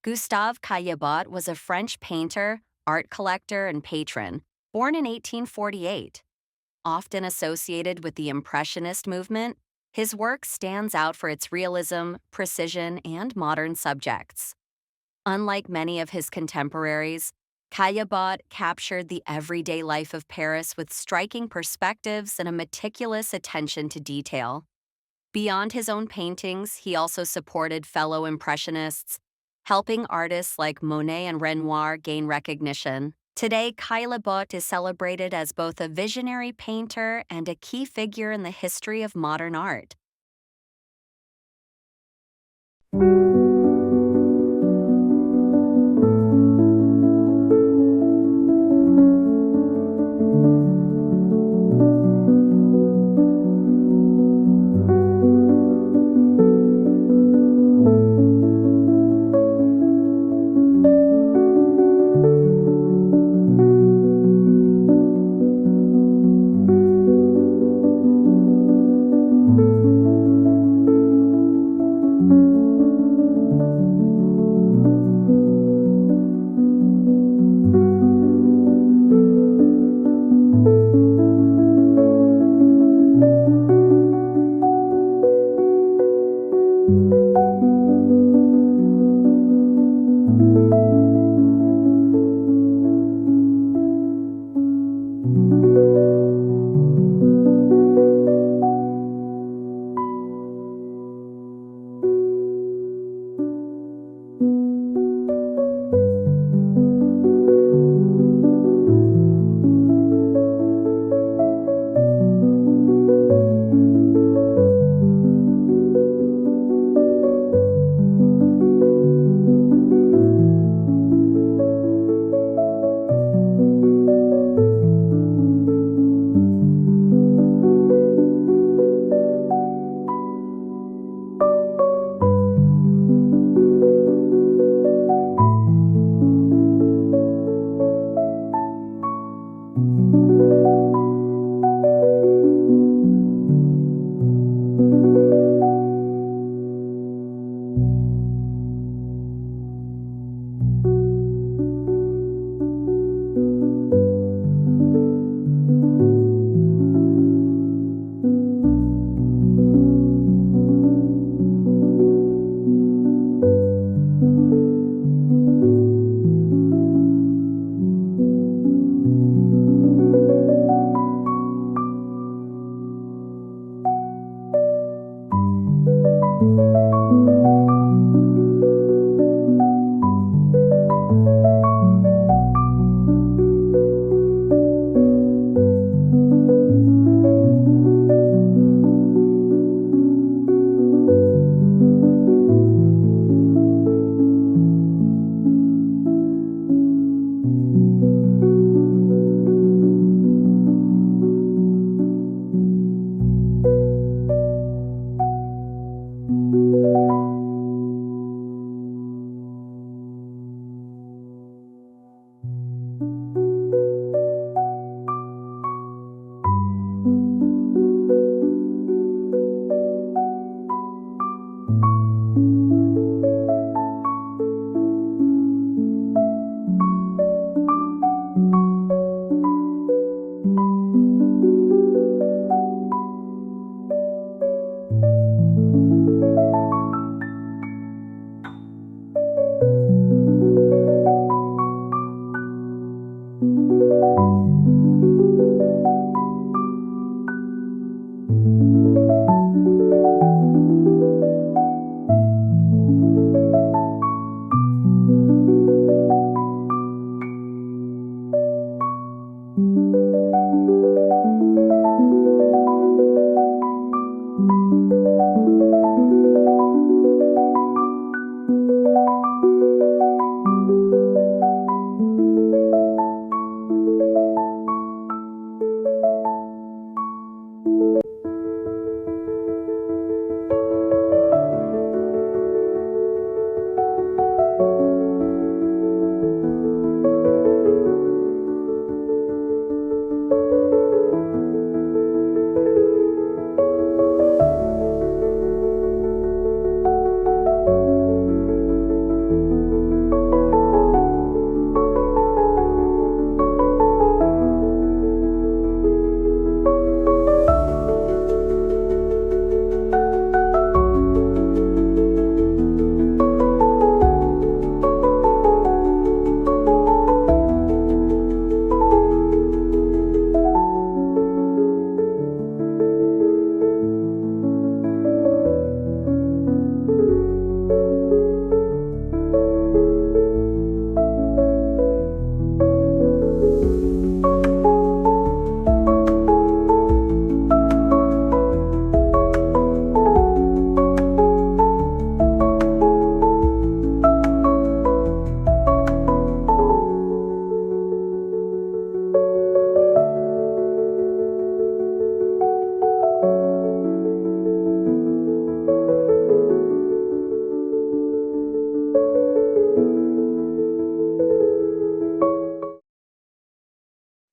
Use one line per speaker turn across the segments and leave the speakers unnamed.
Gustave Caillebotte was a French painter, art collector, and patron, born in 1848. Often associated with the Impressionist movement, his work stands out for its realism, precision, and modern subjects. Unlike many of his contemporaries, Caillebotte captured the everyday life of Paris with striking perspectives and a meticulous attention to detail. Beyond his own paintings, he also supported fellow Impressionists, helping artists like Monet and Renoir gain recognition. Today, Caillebotte is celebrated as both a visionary painter and a key figure in the history of modern art.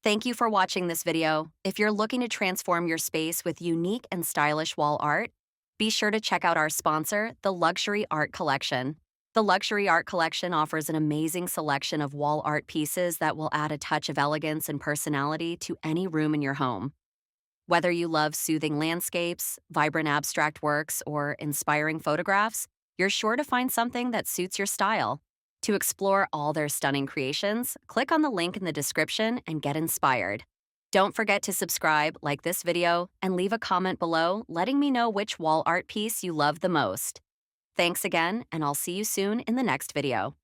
Thank you for watching this video. If you're looking to transform your space with unique and stylish wall art, be sure to check out our sponsor, the Luxury Art Collection. The Luxury Art Collection offers an amazing selection of wall art pieces that will add a touch of elegance and personality to any room in your home. Whether you love soothing landscapes, vibrant abstract works, or inspiring photographs, you're sure to find something that suits your style. To explore all their stunning creations, click on the link in the description and get inspired. Don't forget to subscribe, like this video, and leave a comment below letting me know which wall art piece you love the most. Thanks again, and I'll see you soon in the next video.